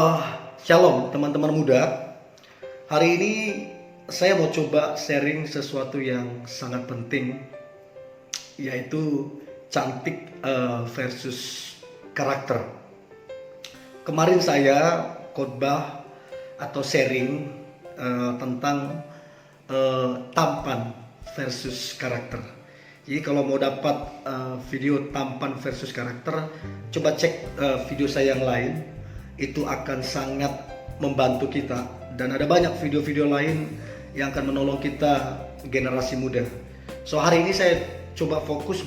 Uh, Shalom teman-teman muda. Hari ini saya mau coba sharing sesuatu yang sangat penting, yaitu cantik versus karakter. Kemarin saya khotbah atau sharing tentang tampan versus karakter. Jadi kalau mau dapat video tampan versus karakter, coba cek video saya yang lain. Itu akan sangat membantu kita, dan ada banyak video-video lain yang akan menolong kita generasi muda. So hari ini saya coba fokus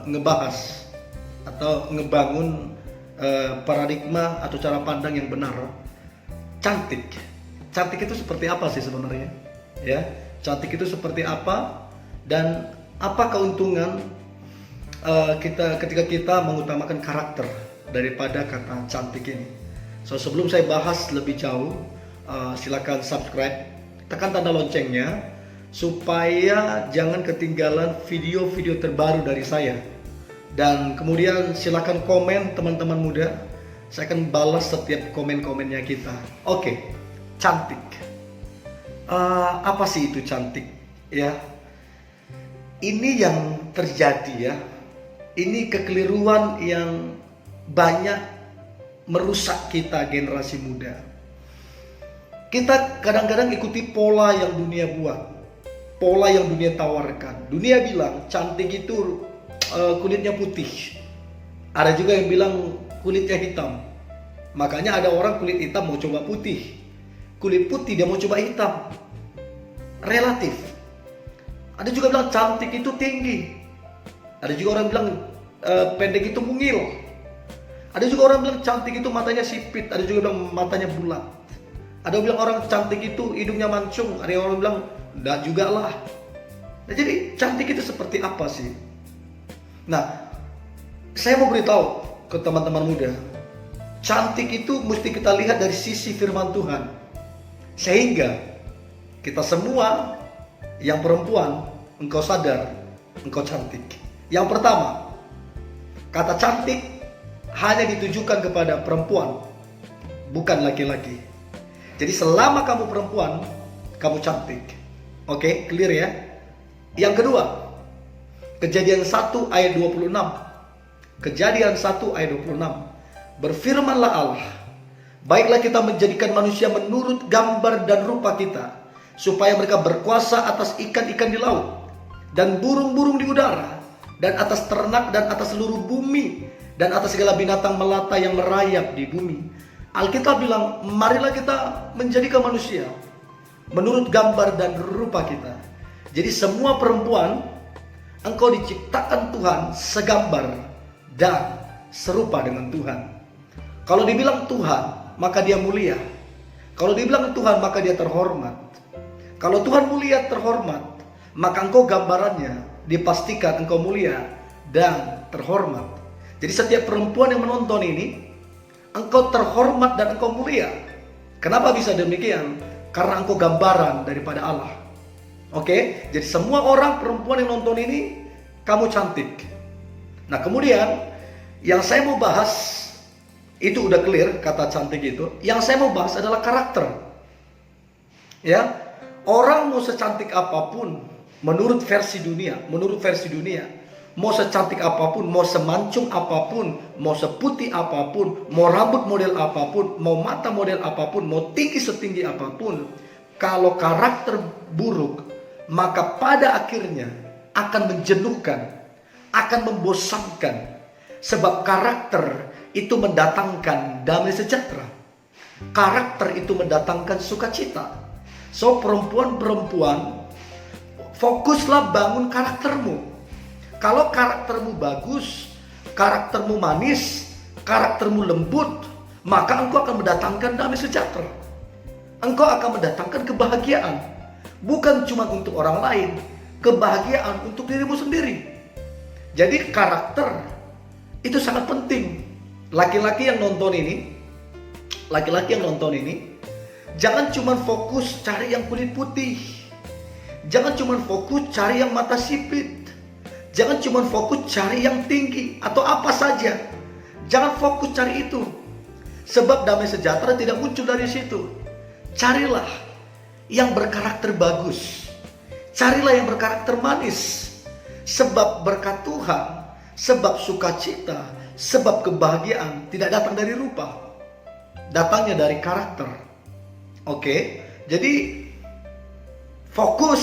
ngebahas atau ngebangun paradigma atau cara pandang yang benar. Cantik itu seperti apa sih sebenarnya? Ya, cantik itu seperti apa dan apa keuntungan ketika kita mengutamakan karakter daripada kata cantik ini. So sebelum saya bahas lebih jauh, silakan subscribe, tekan tanda loncengnya supaya jangan ketinggalan video-video terbaru dari saya. Dan kemudian silakan komen teman-teman muda, saya akan balas setiap komen-komennya kita. Oke, cantik. Apa sih itu cantik? Ya, ini yang terjadi ya. Ini kekeliruan yang banyak merusak kita generasi muda. Kita kadang-kadang ikuti pola yang dunia buat, pola yang dunia tawarkan. Dunia bilang cantik itu kulitnya putih. Ada juga yang bilang kulitnya hitam. Makanya ada orang kulit hitam mau coba putih, kulit putih dia mau coba hitam. Relatif. Ada juga bilang cantik itu tinggi. Ada juga orang bilang pendek itu mungil. Ada juga orang bilang cantik itu matanya sipit, ada juga bilang matanya bulat. Ada bilang orang cantik itu hidungnya mancung, ada yang orang bilang enggak juga lah. Nah, jadi cantik itu seperti apa sih? Nah, saya mau beritahu ke teman-teman muda, cantik itu mesti kita lihat dari sisi firman Tuhan. Sehingga kita semua yang perempuan, engkau sadar engkau cantik. Yang pertama, kata cantik hanya ditujukan kepada perempuan, bukan laki-laki. Jadi selama kamu perempuan, kamu cantik. Oke, clear ya? Yang kedua, Kejadian 1 ayat 26. Kejadian 1 ayat 26. Berfirmanlah Allah, baiklah kita menjadikan manusia menurut gambar dan rupa kita, supaya mereka berkuasa atas ikan-ikan di laut, dan burung-burung di udara, dan atas ternak, dan atas seluruh bumi, dan atas segala binatang melata yang merayap di bumi. Alkitab bilang, marilah kita menjadikan manusia menurut gambar dan rupa kita. Jadi semua perempuan, engkau diciptakan Tuhan segambar dan serupa dengan Tuhan. Kalau dibilang Tuhan, maka dia mulia. Kalau dibilang Tuhan, maka dia terhormat. Kalau Tuhan mulia terhormat, maka engkau gambarannya dipastikan engkau mulia dan terhormat. Jadi setiap perempuan yang menonton ini, engkau terhormat dan engkau mulia. Kenapa bisa demikian? Karena engkau gambaran daripada Allah. Oke? Jadi semua orang perempuan yang nonton ini, kamu cantik. Nah kemudian, yang saya mau bahas, itu udah clear kata cantik itu. Yang saya mau bahas adalah karakter. Ya, orang mau secantik apapun, menurut versi dunia, mau secantik apapun, mau semancung apapun, mau seputih apapun, mau rambut model apapun, mau mata model apapun, mau tinggi setinggi apapun, kalau karakter buruk, maka pada akhirnya akan menjenuhkan, akan membosankan. Sebab karakter itu mendatangkan damai sejahtera. Karakter itu mendatangkan sukacita. So perempuan-perempuan, fokuslah bangun karaktermu. Kalau karaktermu bagus, karaktermu manis, karaktermu lembut, maka engkau akan mendatangkan damai sejahtera. Engkau akan mendatangkan kebahagiaan. Bukan cuma untuk orang lain, kebahagiaan untuk dirimu sendiri. Jadi karakter itu sangat penting. Laki-laki yang nonton ini, jangan cuma fokus cari yang kulit putih. Jangan cuma fokus cari yang mata sipit. Jangan cuma fokus cari yang tinggi atau apa saja. Jangan fokus cari itu. Sebab damai sejahtera tidak muncul dari situ. Carilah yang berkarakter bagus. Carilah yang berkarakter manis. Sebab berkat Tuhan, sebab sukacita, sebab kebahagiaan tidak datang dari rupa. Datangnya dari karakter. Oke, jadi fokus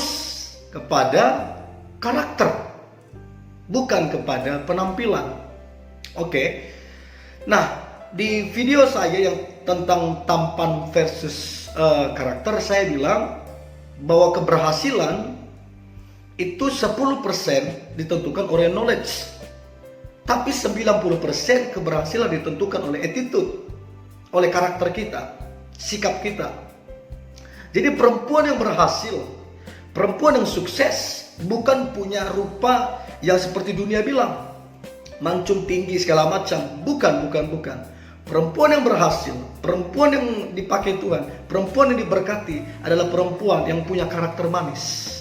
kepada karakter, bukan kepada penampilan. Oke. Nah, di video saya yang tentang tampan versus karakter, saya bilang bahwa keberhasilan itu 10% ditentukan oleh knowledge, tapi 90% keberhasilan ditentukan oleh attitude, oleh karakter kita, sikap kita. Jadi perempuan yang berhasil, perempuan yang sukses, bukan punya rupa yang seperti dunia bilang, mancung tinggi segala macam. Bukan. Perempuan yang berhasil, perempuan yang dipakai Tuhan, perempuan yang diberkati adalah perempuan yang punya karakter manis.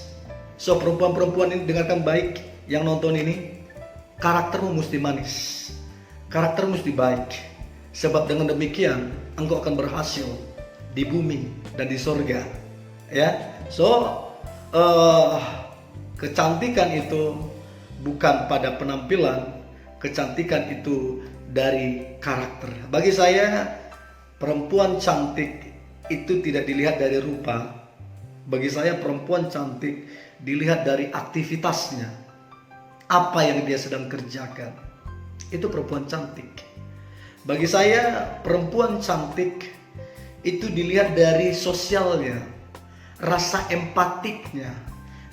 So, perempuan-perempuan ini dengarkan baik yang nonton ini, karaktermu mesti manis, karaktermu mesti baik. Sebab dengan demikian engkau akan berhasil di bumi dan di sorga. Ya, so kecantikan itu bukan pada penampilan, kecantikan itu dari karakter. Bagi saya, perempuan cantik itu tidak dilihat dari rupa. Bagi saya, perempuan cantik dilihat dari aktivitasnya. Apa yang dia sedang kerjakan, itu perempuan cantik. Bagi saya, perempuan cantik itu dilihat dari sosialnya, rasa empatiknya,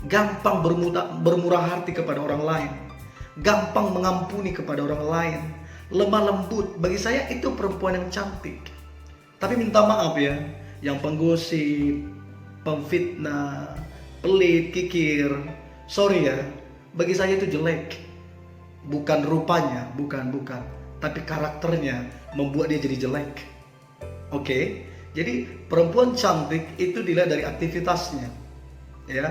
gampang bermurah hati kepada orang lain, gampang mengampuni kepada orang lain, lemah lembut. Bagi saya itu perempuan yang cantik. Tapi minta maaf ya, yang penggosip, pemfitnah, pelit, kikir, sorry ya, bagi saya itu jelek. Bukan rupanya, bukan, tapi karakternya membuat dia jadi jelek. Oke, jadi perempuan cantik itu dilihat dari aktivitasnya, ya,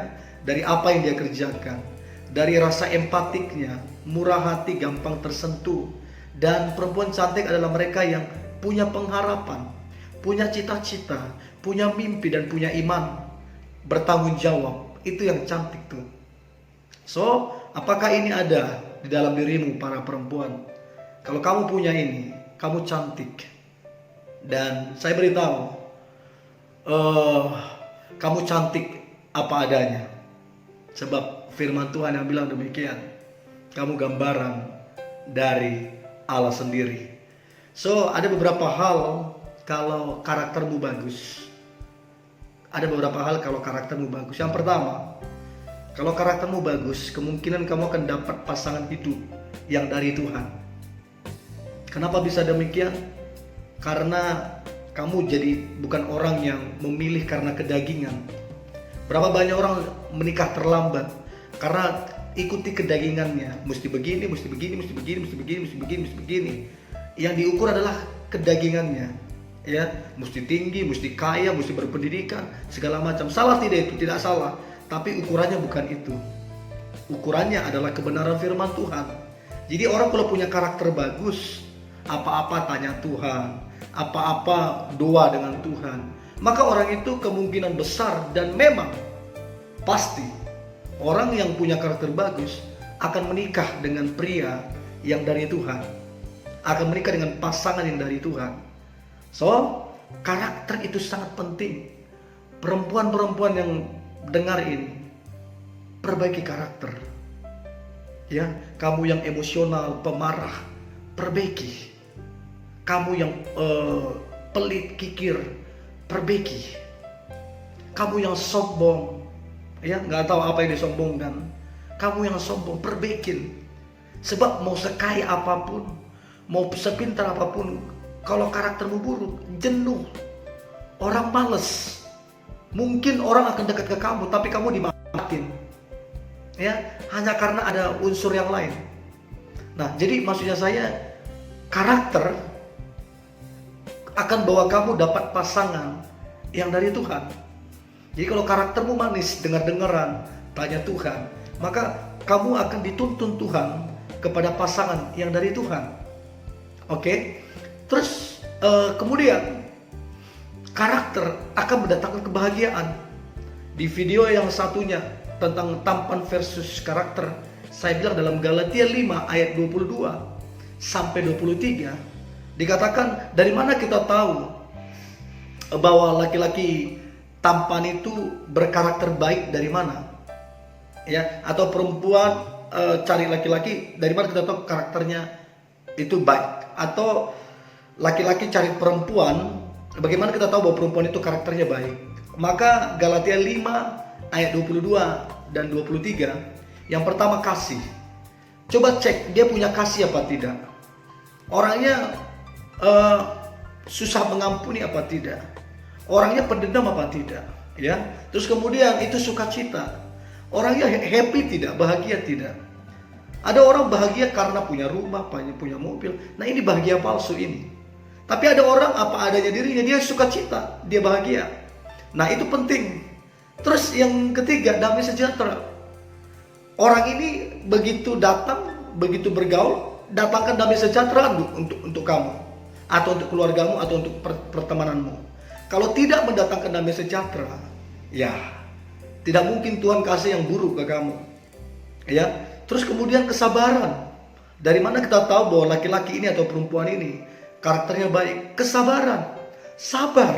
dari apa yang dia kerjakan, dari rasa empatiknya, murah hati, gampang tersentuh. Dan perempuan cantik adalah mereka yang punya pengharapan, punya cita-cita, punya mimpi dan punya iman, bertanggung jawab. Itu yang cantik tuh. So, apakah ini ada di dalam dirimu para perempuan? Kalau kamu punya ini, kamu cantik. Dan saya beritahu, kamu cantik apa adanya. Sebab firman Tuhan yang bilang demikian. Kamu gambaran dari Allah sendiri. So, ada beberapa hal kalau karaktermu bagus. Ada beberapa hal kalau karaktermu bagus. Yang pertama, kalau karaktermu bagus, kemungkinan kamu akan dapat pasangan hidup yang dari Tuhan. Kenapa bisa demikian? Karena kamu jadi bukan orang yang memilih karena kedagingan. Berapa banyak orang menikah terlambat karena ikuti kedagingannya. Mesti begini, mesti begini, mesti begini, mesti begini, mesti begini, mesti begini. Yang diukur adalah kedagingannya. Ya, mesti tinggi, mesti kaya, mesti berpendidikan, segala macam. Salah tidak itu? Tidak salah. Tapi ukurannya bukan itu. Ukurannya adalah kebenaran firman Tuhan. Jadi orang kalau punya karakter bagus, apa-apa tanya Tuhan, apa-apa doa dengan Tuhan, maka orang itu kemungkinan besar dan memang pasti orang yang punya karakter bagus akan menikah dengan pria yang dari Tuhan, akan menikah dengan pasangan yang dari Tuhan. So, karakter itu sangat penting. Perempuan-perempuan yang dengar ini, perbaiki karakter. Ya, kamu yang emosional, pemarah, perbaiki. Kamu yang pelit, kikir, perbaiki. Kamu yang sombong, ya, nggak tahu apa yang disombongkan. Kamu yang sombong, perbaikin. Sebab mau sekaya apapun, mau sepintar apapun, kalau karaktermu buruk, jenuh, orang males. Mungkin orang akan dekat ke kamu, tapi kamu dimaafin. Ya, hanya karena ada unsur yang lain. Nah, jadi maksudnya saya, karakter akan bawa kamu dapat pasangan yang dari Tuhan. Jadi kalau karaktermu manis, dengar-dengaran, tanya Tuhan, maka kamu akan dituntun Tuhan kepada pasangan yang dari Tuhan. Oke? Terus Kemudian karakter akan mendatangkan kebahagiaan. Di video yang satunya tentang tampan versus karakter, saya bilang dalam Galatia 5 ayat 22 sampai 23 dikatakan, dari mana kita tahu bahwa laki-laki tampan itu berkarakter baik, dari mana? Ya, atau perempuan cari laki-laki, dari mana kita tahu karakternya itu baik? Atau laki-laki cari perempuan, bagaimana kita tahu bahwa perempuan itu karakternya baik? Maka Galatia 5 ayat 22 dan 23, yang pertama kasih. Coba cek dia punya kasih apa tidak. Orangnya susah mengampuni apa tidak. Orangnya pendendam apa tidak. Ya. Terus kemudian itu sukacita. Orangnya happy tidak, bahagia tidak. Ada orang bahagia karena punya rumah, punya mobil. Nah, ini bahagia palsu ini. Tapi ada orang apa adanya dirinya, dia sukacita, dia bahagia. Nah, itu penting. Terus yang ketiga, damai sejahtera. Orang ini begitu datang, begitu bergaul, datangkan damai sejahtera untuk kamu, atau untuk keluargamu, atau untuk pertemananmu. Kalau tidak mendatangkan damai sejahtera, ya tidak mungkin Tuhan kasih yang buruk ke kamu. Ya. Terus kemudian kesabaran. Dari mana kita tahu bahwa laki-laki ini atau perempuan ini karakternya baik? Kesabaran. Sabar.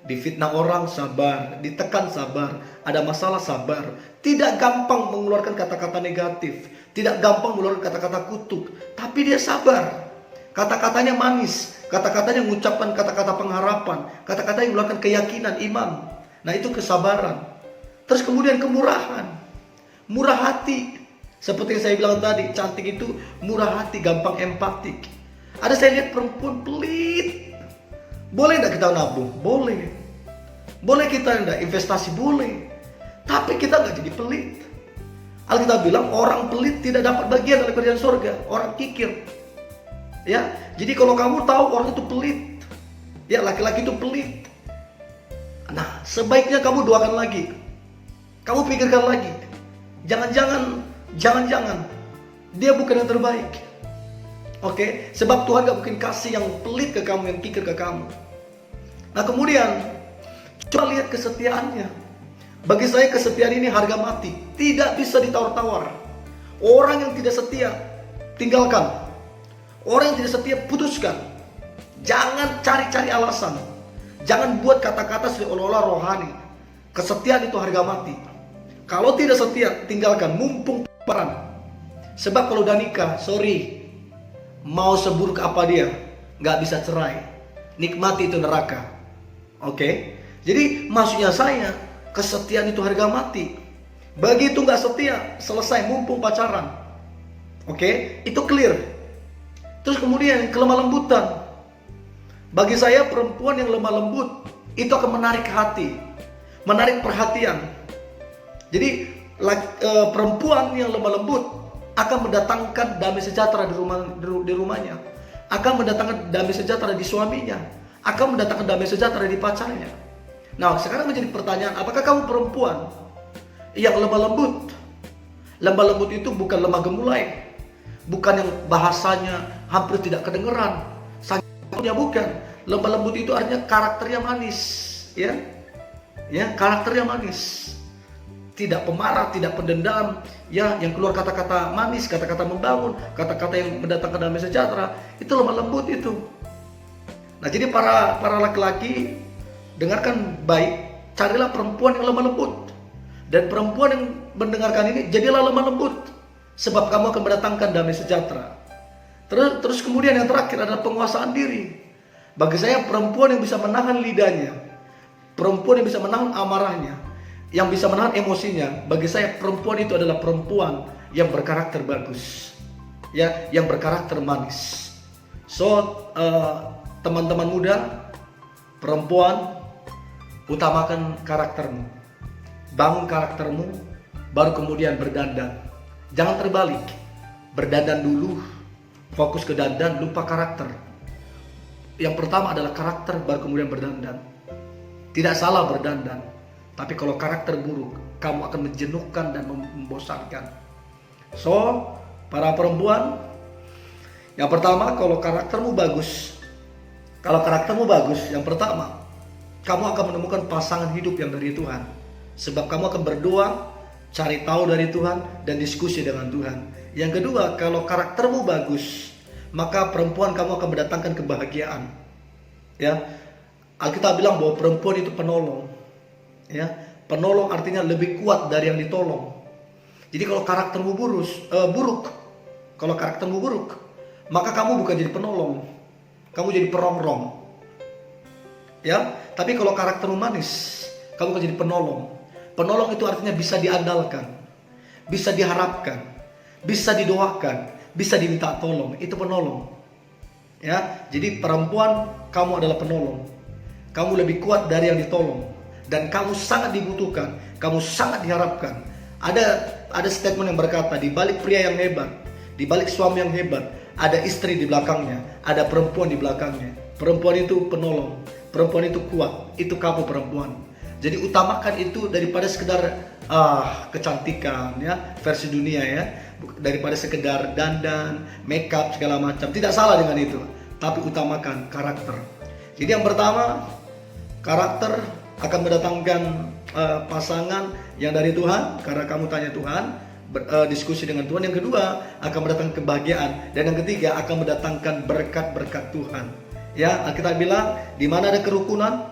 Difitnah orang sabar, ditekan sabar, ada masalah sabar. Tidak gampang mengeluarkan kata-kata negatif, tidak gampang mengeluarkan kata-kata kutuk, tapi dia sabar. Kata-katanya manis, kata-katanya mengucapkan kata-kata pengharapan, kata-kata yang mengeluarkan keyakinan, iman. Nah, itu kesabaran. Terus kemudian kemurahan, murah hati. Seperti yang saya bilang tadi, cantik itu murah hati, gampang empatik. Ada saya lihat perempuan pelit. Boleh tidak kita nabung? Boleh. Boleh kita tidak investasi? Boleh. Tapi kita nggak jadi pelit. Alkitab bilang orang pelit tidak dapat bagian dari kerajaan surga. Orang kikir. Ya, jadi kalau kamu tahu orang itu pelit, ya laki-laki itu pelit. Nah, sebaiknya kamu doakan lagi. Kamu pikirkan lagi. Jangan-jangan dia bukan yang terbaik. Oke, sebab Tuhan gak mungkin kasih yang pelit ke kamu, yang kikir ke kamu. Nah, kemudian coba lihat kesetiaannya. Bagi saya kesetiaan ini harga mati, tidak bisa ditawar-tawar. Orang yang tidak setia, tinggalkan. Orang yang tidak setia, putuskan. Jangan cari-cari alasan. Jangan buat kata-kata seolah-olah rohani. Kesetiaan itu harga mati. Kalau tidak setia, tinggalkan, mumpung paran. Sebab kalau udah nikah, sorry, mau seburuk apa dia, gak bisa cerai. Nikmati itu neraka. Oke? Jadi maksudnya saya, kesetiaan itu harga mati. Bagi itu gak setia, selesai, mumpung pacaran. Oke? Itu clear. Terus kemudian kelemah lembutan. Bagi saya perempuan yang lemah lembut itu akan menarik hati, menarik perhatian. Jadi perempuan yang lemah lembut akan mendatangkan damai sejahtera di rumahnya, akan mendatangkan damai sejahtera di suaminya, akan mendatangkan damai sejahtera di pacarnya. Nah, sekarang menjadi pertanyaan, apakah kamu perempuan yang lemah lembut? Lemah lembut itu bukan lemah gemulai, bukan yang bahasanya hampir tidak kedengeran. Sangatnya bukan. Lemah lembut itu artinya karakternya manis, ya, karakternya manis. Tidak pemarah, tidak pendendam, ya, yang keluar kata-kata manis, kata-kata membangun, kata-kata yang mendatangkan damai sejahtera, itu lemah lembut itu. Nah, jadi para laki-laki dengarkan baik, carilah perempuan yang lemah lembut. Dan perempuan yang mendengarkan ini, jadilah lemah lembut, sebab kamu akan mendatangkan damai sejahtera. Terus kemudian yang terakhir adalah penguasaan diri. Bagi saya perempuan yang bisa menahan lidahnya, perempuan yang bisa menahan amarahnya, yang bisa menahan emosinya, bagi saya perempuan itu adalah perempuan yang berkarakter bagus, ya, yang berkarakter manis. So, teman-teman muda, perempuan, utamakan karaktermu, bangun karaktermu, baru kemudian berdandan. Jangan terbalik, berdandan dulu, fokus ke dandan, lupa karakter. Yang pertama adalah karakter, baru kemudian berdandan. Tidak salah berdandan. Tapi kalau karakter buruk, kamu akan menjenuhkan dan membosankan. So, para perempuan, yang pertama, kalau karaktermu bagus, Kalau karaktermu bagus, yang pertama, kamu akan menemukan pasangan hidup yang dari Tuhan. Sebab kamu akan berdoa, cari tahu dari Tuhan, dan diskusi dengan Tuhan. Yang kedua, kalau karaktermu bagus, maka perempuan kamu akan mendatangkan kebahagiaan. Ya, Alkitab bilang bahwa perempuan itu penolong. Ya, penolong artinya lebih kuat dari yang ditolong. Jadi kalau karaktermu buruk, kalau karaktermu buruk, maka kamu bukan jadi penolong, kamu jadi perongrong. Ya, tapi kalau karaktermu manis, kamu akan jadi penolong. Penolong itu artinya bisa diandalkan, bisa diharapkan, bisa didoakan, bisa diminta tolong. Itu penolong. Ya, jadi perempuan, kamu adalah penolong. Kamu lebih kuat dari yang ditolong, dan kamu sangat dibutuhkan, kamu sangat diharapkan. Ada statement yang berkata, di balik pria yang hebat, di balik suami yang hebat, ada istri di belakangnya, ada perempuan di belakangnya. Perempuan itu penolong, perempuan itu kuat, itu kamu perempuan. Jadi utamakan itu daripada sekedar kecantikan, ya, versi dunia, ya, daripada sekedar dandan, makeup segala macam. Tidak salah dengan itu, tapi utamakan karakter. Jadi yang pertama, karakter akan mendatangkan pasangan yang dari Tuhan, karena kamu tanya Tuhan, diskusi dengan Tuhan. Yang kedua, akan mendatangkan kebahagiaan, dan yang ketiga akan mendatangkan berkat-berkat Tuhan. Ya, Alkitab bilang, di mana ada kerukunan,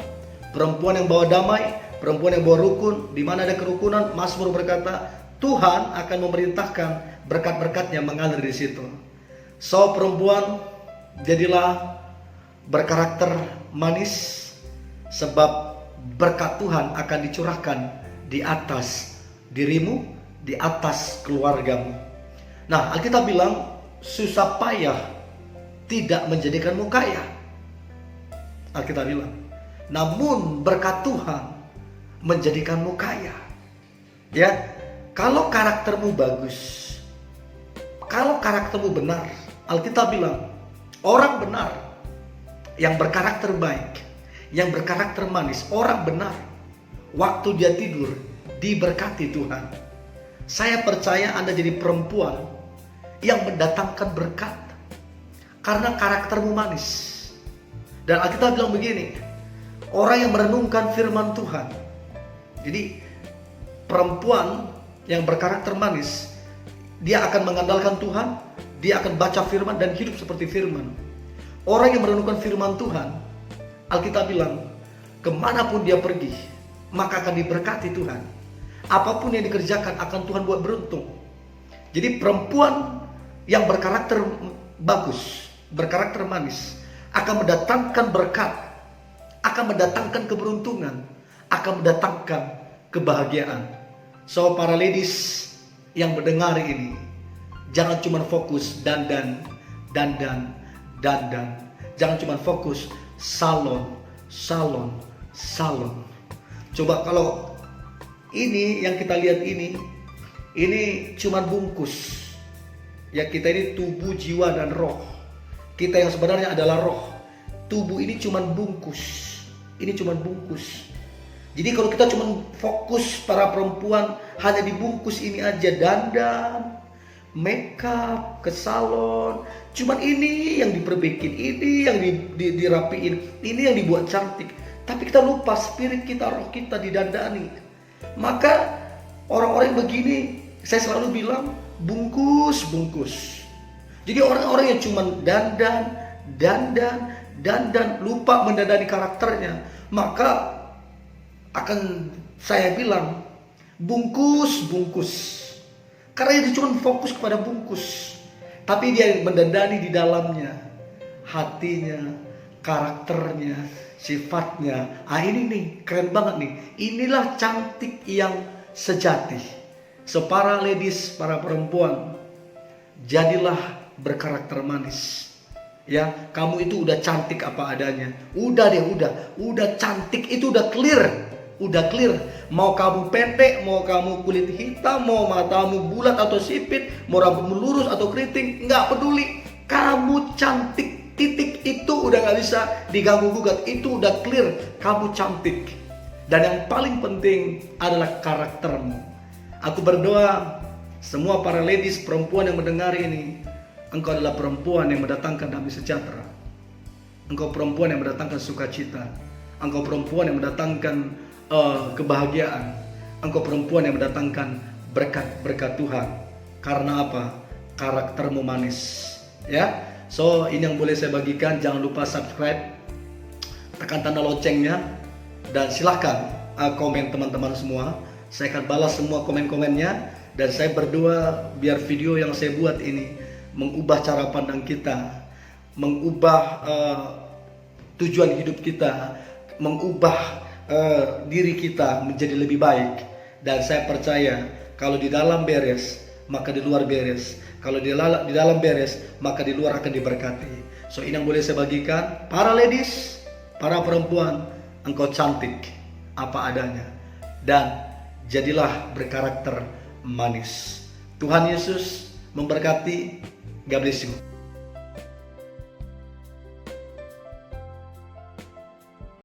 perempuan yang bawa damai, perempuan yang bawa rukun. Di mana ada kerukunan, Mazmur berkata, Tuhan akan memerintahkan berkat-berkatnya mengalir di situ. So, perempuan, jadilah berkarakter manis, sebab berkat Tuhan akan dicurahkan di atas dirimu, di atas keluargamu. Nah, Alkitab bilang, susah payah tidak menjadikanmu kaya. Alkitab bilang, namun berkat Tuhan menjadikanmu kaya. Ya, kalau karaktermu bagus, kalau karaktermu benar, Alkitab bilang, orang benar yang berkarakter baik, yang berkarakter manis, orang benar, waktu dia tidur diberkati Tuhan. Saya percaya Anda jadi perempuan yang mendatangkan berkat karena karaktermu manis. Dan Alkitab bilang begini, orang yang merenungkan firman Tuhan. Jadi perempuan yang berkarakter manis, dia akan mengandalkan Tuhan, dia akan baca firman dan hidup seperti firman. Orang yang merenungkan firman Tuhan, Alkitab bilang, kemanapun dia pergi, maka akan diberkati Tuhan. Apapun yang dikerjakan akan Tuhan buat beruntung. Jadi perempuan yang berkarakter bagus, berkarakter manis, akan mendatangkan berkat, akan mendatangkan keberuntungan, akan mendatangkan kebahagiaan. So, para ladies yang mendengar ini, jangan cuma fokus dandan. Jangan cuma fokus salon. Coba kalau ini yang kita lihat ini cuma bungkus. Ya, kita ini tubuh, jiwa, dan roh. Kita yang sebenarnya adalah roh. Tubuh ini cuma bungkus. Ini cuma bungkus. Jadi kalau kita cuma fokus para perempuan hanya dibungkus ini aja, dandan, makeup, ke salon, cuman ini yang diperbaikin, ini yang dirapiin, ini yang dibuat cantik. Tapi kita lupa spirit kita, roh kita didandani. Maka orang-orang begini, saya selalu bilang, bungkus. Jadi orang-orang yang cuma dandan, lupa mendandani karakternya, maka akan saya bilang bungkus. Karena dia cuma fokus kepada bungkus, tapi dia mendandani di dalamnya, hatinya, karakternya, sifatnya. Ini nih keren banget nih. Inilah cantik yang sejati. So, para ladies, para perempuan, jadilah berkarakter manis. Ya, kamu itu udah cantik apa adanya. Udah cantik, itu udah clear. Mau kamu pendek, mau kamu kulit hitam, mau matamu bulat atau sipit, mau rambutmu lurus atau keriting, nggak peduli. Kamu cantik, titik. Itu udah nggak bisa diganggu gugat. Itu udah clear, kamu cantik. Dan yang paling penting adalah karaktermu. Aku berdoa, semua para ladies, perempuan yang mendengar ini, engkau adalah perempuan yang mendatangkan damai sejahtera. Engkau perempuan yang mendatangkan sukacita. Engkau perempuan yang mendatangkan kebahagiaan. Engkau perempuan yang mendatangkan berkat-berkat Tuhan. Karena apa? Karaktermu manis. Ya, so ini yang boleh saya bagikan. Jangan lupa subscribe, tekan tanda loncengnya, dan silahkan komen teman-teman semua. Saya akan balas semua komen-komennya, dan saya berdoa biar video yang saya buat ini mengubah cara pandang kita, mengubah tujuan hidup kita, mengubah diri kita menjadi lebih baik. Dan saya percaya kalau di dalam beres, maka di luar beres. Kalau di dalam beres, maka di luar akan diberkati. So ini yang boleh saya bagikan. Para ladies, para perempuan, engkau cantik apa adanya, dan jadilah berkarakter manis. Tuhan Yesus memberkati. God bless you.